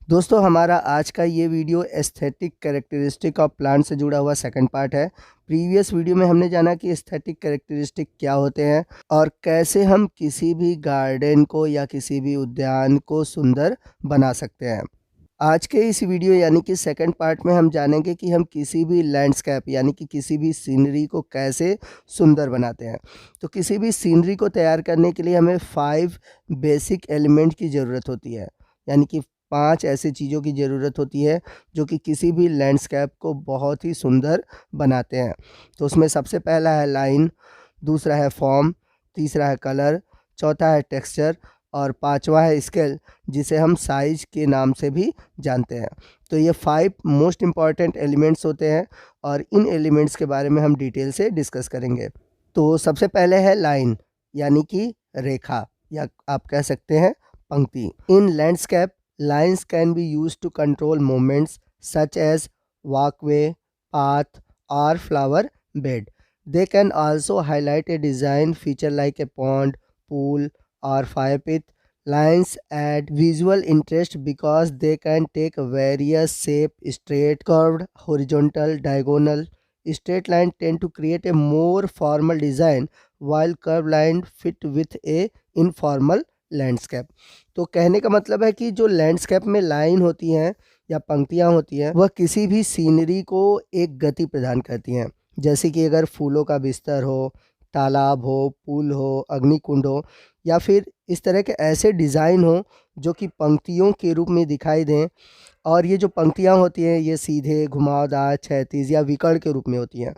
दोस्तों हमारा आज का ये video aesthetic characteristic of plant से जुड़ा हुआ सेकंड पार्ट है। प्रीवियस वीडियो में हमने जाना कि एस्थेटिक कैरेक्टरिस्टिक क्या होते हैं और कैसे हम किसी भी गार्डन को या किसी भी उद्यान को सुंदर बना सकते हैं। आज के इस वीडियो यानी कि सेकंड पार्ट में हम जानेंगे कि हम किसी भी लैंडस्केप यानी कि किसी भी सीनरी को कैसे सुंदर बनाते हैं। तो किसी भी सीनरी को तैयार करने के लिए हमें 5 बेसिक एलिमेंट की ज़रूरत होती है, यानी कि 5 ऐसी चीज़ों की ज़रूरत होती है जो कि किसी भी लैंडस्केप को बहुत ही सुंदर बनाते हैं। तो उसमें सबसे पहला है लाइन, दूसरा है फॉर्म, तीसरा है कलर, चौथा है टेक्सचर और पांचवा है स्केल, जिसे हम साइज के नाम से भी जानते हैं। तो ये 5 मोस्ट इम्पॉर्टेंट एलिमेंट्स होते हैं और इन एलिमेंट्स के बारे में हम डिटेल से डिस्कस करेंगे। तो सबसे पहले है लाइन यानी कि रेखा या आप कह सकते हैं पंक्ति। In landscape lines can be used to control movements such as walkway, path or flower bed. They can also highlight a design feature like a pond, pool or fire pit. Lines add visual interest because they can take various shape, straight, curved, horizontal, diagonal. Straight line tend to create a more formal design while curved line fit with a informal landscape. तो कहने का मतलब है कि जो landscape में line होती हैं या पंक्तियाँ होती हैं वह किसी भी सीनरी को एक गति प्रदान करती हैं। जैसे कि अगर फूलों का बिस्तर हो, तालाब हो, पुल हो, अग्निकुंड हो या फिर इस तरह के ऐसे डिज़ाइन हो जो कि पंक्तियों के रूप में दिखाई दें। और ये जो पंक्तियाँ होती हैं ये सीधे, घुमावदार, क्षैतिज या विकर्ण के रूप में होती हैं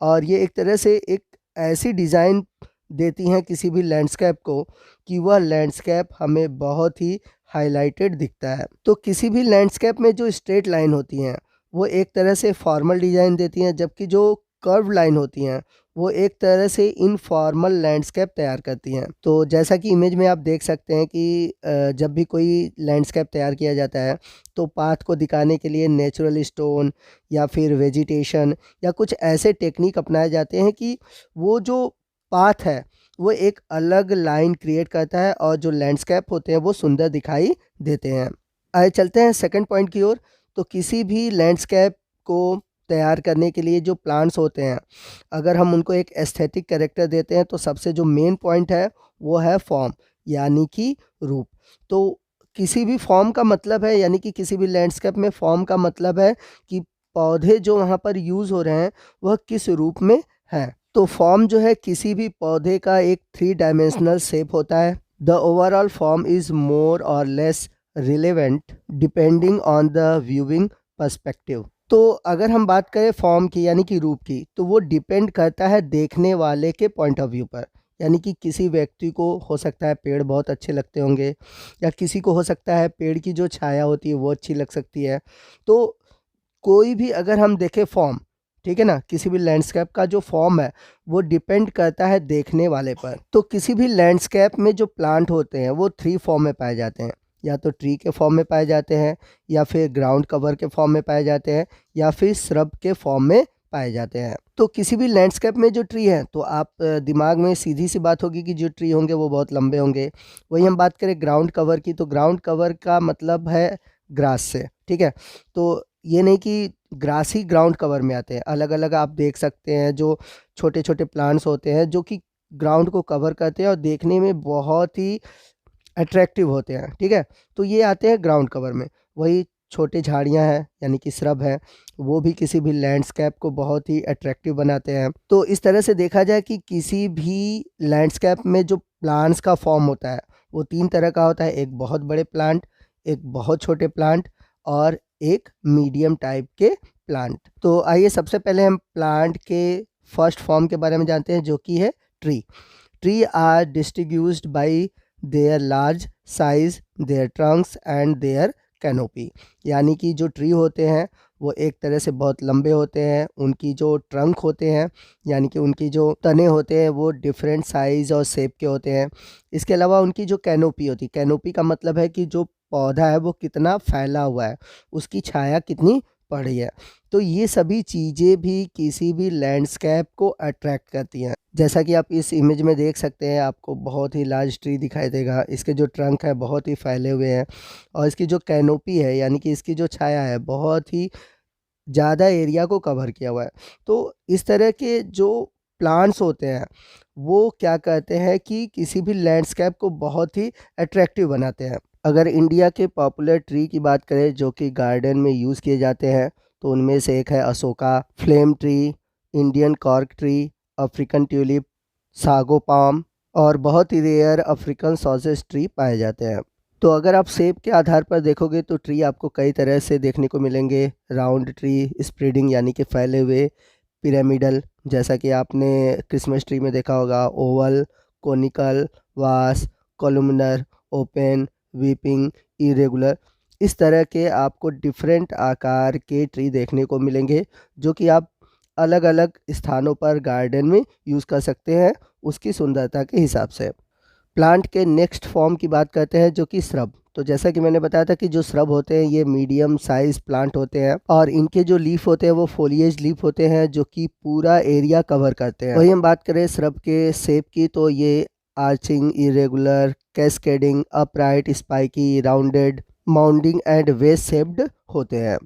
और ये एक तरह से एक ऐसी डिज़ाइन देती हैं किसी भी लैंडस्केप को कि वह लैंडस्केप हमें बहुत ही हाइलाइटेड दिखता है। तो किसी भी लैंडस्केप में जो स्ट्रेट लाइन होती हैं वो एक तरह से फॉर्मल डिज़ाइन देती हैं, जबकि जो कर्व लाइन होती हैं वो एक तरह से इनफॉर्मल लैंडस्केप तैयार करती हैं। तो जैसा कि इमेज में आप देख सकते हैं कि जब भी कोई लैंडस्केप तैयार किया जाता है तो पाथ को दिखाने के लिए नेचुरल स्टोन या फिर वेजिटेशन या कुछ ऐसे टेक्निक अपनाए जाते हैं कि वो जो पाथ है वो एक अलग लाइन क्रिएट करता है और जो लैंडस्केप होते हैं वो सुंदर दिखाई देते हैं। आइए चलते हैं सेकंड पॉइंट की ओर। तो किसी भी लैंडस्केप को तैयार करने के लिए जो प्लांट्स होते हैं अगर हम उनको एक एस्थेटिक कैरेक्टर देते हैं तो सबसे जो मेन पॉइंट है वो है फॉर्म यानी कि रूप। तो किसी भी फॉर्म का मतलब है यानी कि किसी भी लैंडस्केप में फॉर्म का मतलब है कि पौधे जो वहाँ पर यूज़ हो रहे हैं वह किस रूप में है। तो फॉर्म जो है किसी भी पौधे का एक 3 डायमेंशनल शेप होता है। The overall form is more or less relevant depending on the viewing perspective. तो अगर हम बात करें फॉर्म की यानी कि रूप की तो वो डिपेंड करता है देखने वाले के पॉइंट ऑफ व्यू पर। यानी कि किसी व्यक्ति को हो सकता है पेड़ बहुत अच्छे लगते होंगे या किसी को हो सकता है पेड़ की जो छाया होती है वो अच्छी लग सकती है। तो कोई भी अगर हम देखें फॉर्म, ठीक है ना, किसी भी लैंडस्केप का जो फॉर्म है वो डिपेंड करता है देखने वाले पर। तो किसी भी लैंडस्केप में जो प्लांट होते हैं वो 3 फॉर्म में पाए जाते हैं, या तो ट्री के फॉर्म में पाए जाते हैं या फिर ग्राउंड कवर के फॉर्म में पाए जाते हैं या फिर श्रब के फॉर्म में पाए जाते हैं। तो किसी भी लैंडस्केप में जो ट्री है तो आप दिमाग में सीधी सी बात होगी कि जो ट्री होंगे वो बहुत लंबे होंगे। वही हम बात करें ग्राउंड कवर की तो ग्राउंड कवर का मतलब है ग्रास से, ठीक है। तो ये नहीं कि ग्रास ही ग्राउंड कवर में आते हैं, अलग अलग आप देख सकते हैं जो छोटे छोटे प्लांट्स होते हैं जो कि ग्राउंड को कवर करते हैं और देखने में बहुत ही अट्रैक्टिव होते हैं, ठीक है। तो ये आते हैं ग्राउंड कवर में। वही छोटे झाड़ियां हैं यानी कि श्रब है वो भी किसी भी लैंडस्केप को बहुत ही अट्रैक्टिव बनाते हैं। तो इस तरह से देखा जाए कि किसी भी लैंडस्केप में जो प्लांट्स का फॉर्म होता है वो 3 तरह का होता है, एक बहुत बड़े प्लांट, एक बहुत छोटे प्लांट और एक मीडियम टाइप के प्लांट। तो आइए सबसे पहले हम प्लांट के फर्स्ट फॉर्म के बारे में जानते हैं जो कि है tree. Tree are distributed by their large size, their trunks and their canopy. यानी कि जो ट्री होते हैं वो एक तरह से बहुत लंबे होते हैं, उनकी जो ट्रंक होते हैं यानी कि उनकी जो तने होते हैं वो डिफरेंट साइज़ और शेप के होते हैं। इसके अलावा उनकी जो कैनोपी होती है, कैनोपी का मतलब है कि जो पौधा है वो कितना फैला हुआ है, उसकी छाया कितनी पड़ रही है। तो ये सभी चीज़ें भी किसी भी लैंडस्केप को अट्रैक्ट करती हैं। जैसा कि आप इस इमेज में देख सकते हैं, आपको बहुत ही लार्ज ट्री दिखाई देगा। इसके जो ट्रंक है बहुत ही फैले हुए हैं और इसकी जो कैनोपी है यानी कि इसकी जो छाया है बहुत ही ज़्यादा एरिया को कवर किया हुआ है। तो इस तरह के जो प्लांट्स होते हैं वो क्या कहते हैं कि किसी भी लैंडस्केप को बहुत ही अट्रैक्टिव बनाते हैं। अगर इंडिया के पॉपुलर ट्री की बात करें जो कि गार्डन में यूज़ किए जाते हैं तो उनमें से एक है Ashoka, flame tree, Indian cork tree, African tulip, sago palm और बहुत ही रेयर अफ्रीकन सॉसेज ट्री पाए जाते हैं। तो अगर आप शेप के आधार पर देखोगे तो ट्री आपको कई तरह से देखने को मिलेंगे। राउंड ट्री, स्प्रेडिंग यानी कि फैले हुए, पिरामिडल जैसा कि आपने क्रिसमस ट्री में देखा होगा, ओवल, कोनिकल, वास, कॉलमनर, ओपन, वीपिंग, इरेगुलर। इस तरह के आपको डिफरेंट आकार के ट्री देखने को मिलेंगे जो कि आप अलग अलग स्थानों पर गार्डन में यूज़ कर सकते हैं उसकी सुंदरता के हिसाब से। प्लांट के नेक्स्ट फॉर्म की बात करते हैं जो कि श्रब। तो जैसा कि मैंने बताया था कि जो श्रब होते हैं ये मीडियम साइज प्लांट होते हैं और इनके जो लीफ होते हैं वो फोलिएज लीफ होते हैं जो कि पूरा एरिया कवर करते हैं। वही हम बात करें श्रब के शेप की तो ये arching, irregular, cascading, upright, spiky, rounded, mounding and wedge shaped होते हैं।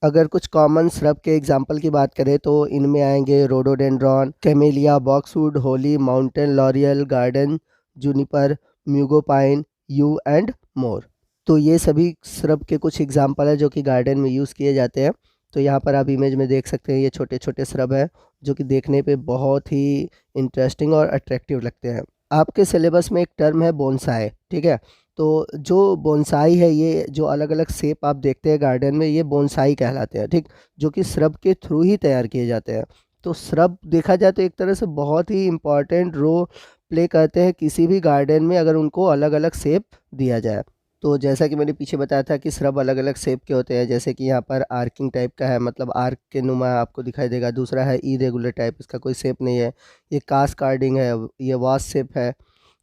अगर कुछ कॉमन श्रब के एग्जाम्पल की बात करें तो इनमें आएंगे rhododendron, camellia, boxwood, holly, mountain laurel, garden juniper, mugo pine, yew and more. तो ये सभी श्रब के कुछ एग्जाम्पल है जो कि गार्डन में यूज़ किए जाते हैं। तो यहाँ पर आप इमेज में देख सकते हैं ये छोटे छोटे श्रब हैं जो कि देखने पे बहुत ही इंटरेस्टिंग और अट्रैक्टिव लगते हैं। आपके सिलेबस में एक टर्म है बोनसाई, ठीक है। तो जो बोनसाई है ये जो अलग अलग शेप आप देखते हैं गार्डन में ये बोनसाई कहलाते हैं, ठीक, जो कि श्रब के थ्रू ही तैयार किए जाते हैं। तो श्रब देखा जाए तो एक तरह से बहुत ही इम्पॉर्टेंट रोल प्ले करते हैं किसी भी गार्डन में अगर उनको अलग अलग शेप दिया जाए। तो जैसा कि मैंने पीछे बताया था कि श्रब अलग अलग शेप के होते हैं, जैसे कि यहाँ पर आर्किंग टाइप का है, मतलब आर्क के नुमा आपको दिखाई देगा। दूसरा है इरेगुलर टाइप, इसका कोई शेप नहीं है। ये कास्कार्डिंग है, ये वास शेप है।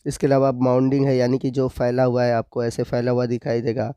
इसके अलावा माउंडिंग है यानी कि जो फैला हुआ है आपको ऐसे फैला हुआ दिखाई देगा।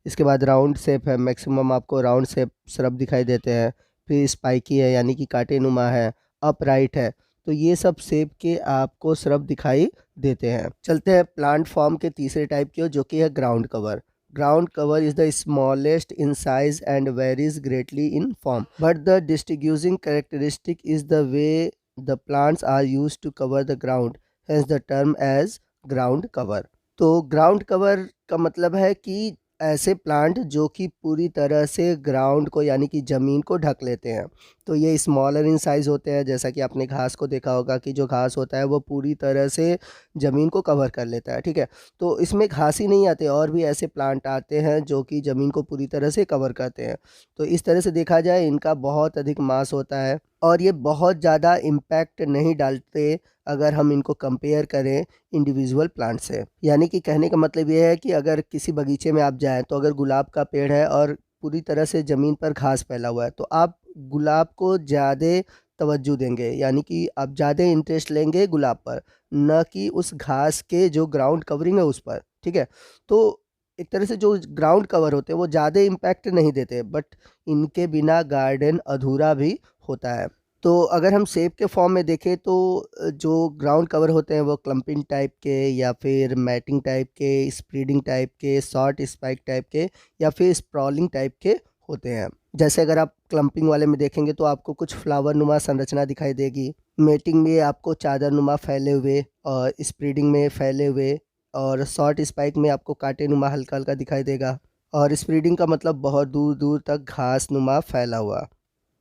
इसके बाद राउंड शेप है, मैक्सिमम आपको राउंड शेप श्रब दिखाई देते हैं। फिर स्पाइकी है यानी कि कांटे नुमा है, अपराइट है। तो ये सब शेप के आपको श्रब दिखाई देते हैं। चलते हैं प्लांट फॉर्म के तीसरे टाइप की ओर जो कि है ground cover. Ground cover is the smallest in size and varies greatly in form, but the distinguishing characteristic is the way the plants are used to cover the ground, hence the term as ground cover। तो ground cover का मतलब है कि ऐसे plant जो कि पूरी तरह से ग्राउंड को यानी कि ज़मीन को ढक लेते हैं। तो ये स्मॉलर इन साइज़ होते हैं, जैसा कि आपने घास को देखा होगा कि जो घास होता है वो पूरी तरह से ज़मीन को कवर कर लेता है, ठीक है। तो इसमें घास ही नहीं आते और भी ऐसे प्लांट आते हैं जो कि ज़मीन को पूरी तरह से कवर करते हैं। तो इस तरह से देखा जाए इनका बहुत अधिक मास होता है और ये बहुत ज़्यादा इम्पैक्ट नहीं डालते अगर हम इनको कंपेयर करें इंडिविजुअल प्लांट से। यानी कि कहने का मतलब ये है कि अगर किसी बगीचे में आप जाएँ तो अगर गुलाब का पेड़ है और पूरी तरह से ज़मीन पर घास फैला हुआ है तो आप गुलाब को ज़्यादा तवज्जो देंगे, यानी कि आप ज़्यादा इंटरेस्ट लेंगे गुलाब पर, ना कि उस घास के जो ग्राउंड कवरिंग है उस पर, ठीक है। तो एक तरह से जो ग्राउंड कवर होते हैं वो ज़्यादा इम्पैक्ट नहीं देते, बट इनके बिना गार्डन अधूरा भी होता है। तो अगर हम शेप के फॉर्म में देखें तो जो ग्राउंड कवर होते हैं वो क्लम्पिंग टाइप के या फिर मैटिंग टाइप के, स्प्रेडिंग टाइप के, शॉर्ट स्पाइक टाइप के या फिर स्प्रॉलिंग टाइप के होते हैं। जैसे अगर आप क्लम्पिंग वाले में देखेंगे तो आपको कुछ फ्लावर नुमा संरचना दिखाई देगी। मेटिंग में आपको चादर नुमा फैले हुए और स्प्रेडिंग में फैले हुए और शॉर्ट स्पाइक में आपको कांटे नुमा हल्का हल्का दिखाई देगा और स्प्रेडिंग का मतलब बहुत दूर दूर तक घास नुमा फैला हुआ।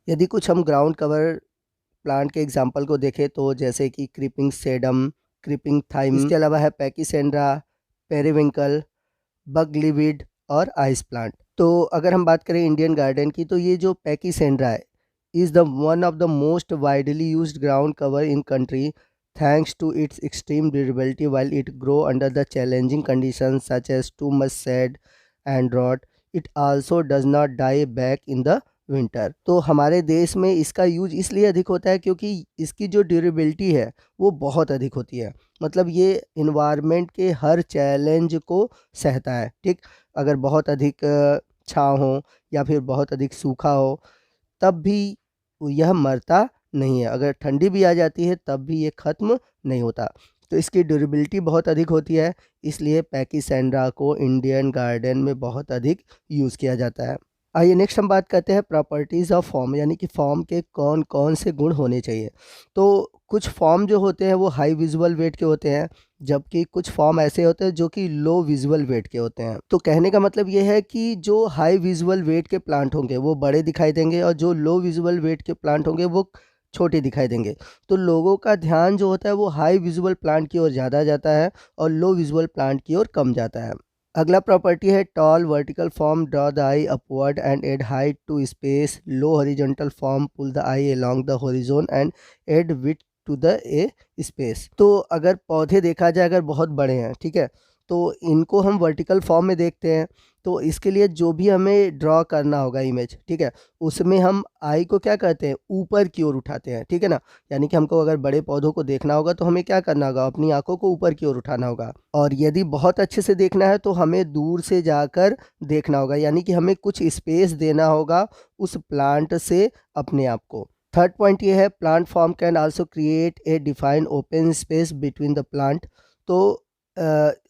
यदि कुछ हम ग्राउंड कवर प्लांट के एग्जाम्पल को देखें तो जैसे कि क्रीपिंग सेडम, क्रीपिंग थाइम, इसके अलावा है पैकीसेंड्रा, पेरिविंकल, बगलीविड और आइस प्लांट। तो अगर हम बात करें इंडियन गार्डन की तो ये जो पैकीसेंड्रा है is the one of the most widely used ground cover in country thanks to its extreme durability while it grow under the challenging conditions such as too much shade and drought. It also does not die back in the winter. तो हमारे देश में इसका use इसलिए अधिक होता है क्योंकि इसकी जो ड्यूरेबिलिटी है वो बहुत अधिक होती है, मतलब ये इन्वायरमेंट के हर चैलेंज को सहता है, ठीक। अगर बहुत अधिक छाँव हो या फिर बहुत अधिक सूखा हो तब भी यह मरता नहीं है, अगर ठंडी भी आ जाती है तब भी ये ख़त्म नहीं होता। तो इसकी ड्यूरेबिलिटी बहुत अधिक होती है, इसलिए पैकिसेंड्रा को इंडियन गार्डन में बहुत अधिक यूज़ किया जाता है। आइए नेक्स्ट हम बात करते हैं प्रॉपर्टीज़ ऑफ फॉर्म, यानी कि फॉर्म के कौन कौन से गुण होने चाहिए। तो कुछ फॉर्म जो होते हैं वो हाई विजुअल वेट के होते हैं, जबकि कुछ फॉर्म ऐसे होते हैं जो कि लो विजुअल वेट के होते हैं। तो कहने का मतलब ये है कि जो हाई विजुअल वेट के प्लांट होंगे वो बड़े दिखाई देंगे और जो लो विजुअल वेट के प्लांट होंगे वो छोटे दिखाई देंगे। तो लोगों का ध्यान जो होता है वो हाई विजुअल प्लांट की ओर ज़्यादा जाता है और लो विजुअल प्लांट की ओर कम जाता है। अगला प्रॉपर्टी है tall vertical form draw the eye upward and add height to space. Low horizontal form pull the eye along the horizon and add width to the a space. तो अगर पौधे देखा जाए अगर बहुत बड़े हैं, ठीक है, तो इनको हम वर्टिकल फॉर्म में देखते हैं। तो इसके लिए जो भी हमें ड्रॉ करना होगा इमेज, ठीक है, उसमें हम आई को क्या करते हैं, ऊपर की ओर उठाते हैं, ठीक है ना। यानी कि हमको अगर बड़े पौधों को देखना होगा तो हमें क्या करना होगा, अपनी आंखों को ऊपर की ओर उठाना होगा। और यदि बहुत अच्छे से देखना है तो हमें दूर से जाकर देखना होगा, यानी कि हमें कुछ स्पेस देना होगा उस प्लांट से अपने आप को। थर्ड पॉइंट ये है plant form can also create a defined open space between the plant. तो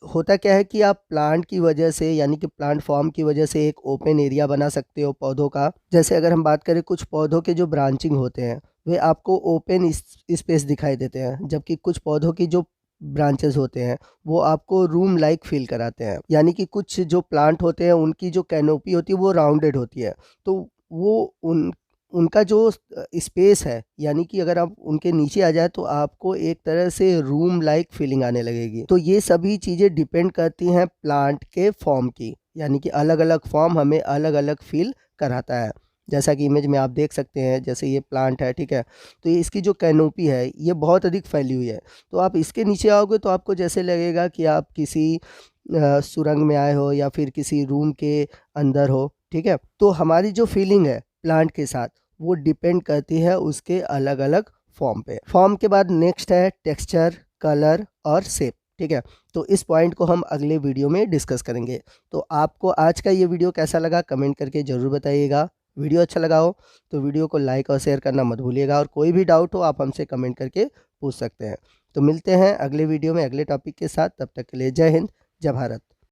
होता क्या है कि आप प्लांट की वजह से, यानी कि प्लांट फॉर्म की वजह से एक ओपन एरिया बना सकते हो पौधों का। जैसे अगर हम बात करें कुछ पौधों के जो ब्रांचिंग होते हैं वे आपको ओपन स्पेस दिखाई देते हैं, जबकि कुछ पौधों की जो ब्रांचेस होते हैं वो आपको रूम लाइक फील कराते हैं। यानी कि कुछ जो प्लांट होते हैं उनकी जो कैनोपी होती है वो राउंडेड होती है, तो वो उनका जो स्पेस है, यानी कि अगर आप उनके नीचे आ जाए तो आपको एक तरह से रूम लाइक फीलिंग आने लगेगी। तो ये सभी चीज़ें डिपेंड करती हैं प्लांट के फॉर्म की, यानी कि अलग अलग फॉर्म हमें अलग अलग फील कराता है। जैसा कि इमेज में आप देख सकते हैं, जैसे ये प्लांट है, ठीक है, तो ये इसकी जो कैनोपी है ये बहुत अधिक फैली हुई है। तो आप इसके नीचे आओगे तो आपको जैसे लगेगा कि आप किसी सुरंग में आए हो या फिर किसी रूम के अंदर हो, ठीक है। तो हमारी जो फीलिंग है प्लांट के साथ वो डिपेंड करती है उसके अलग अलग फॉर्म पे। फॉर्म के बाद नेक्स्ट है टेक्सचर, कलर और शेप, ठीक है। तो इस पॉइंट को हम अगले वीडियो में डिस्कस करेंगे। तो आपको आज का ये वीडियो कैसा लगा कमेंट करके ज़रूर बताइएगा। वीडियो अच्छा लगा हो तो वीडियो को लाइक और शेयर करना मत भूलिएगा, और कोई भी डाउट हो आप हमसे कमेंट करके पूछ सकते हैं। तो मिलते हैं अगले वीडियो में अगले टॉपिक के साथ, तब तक के लिए जय हिंद, जय भारत।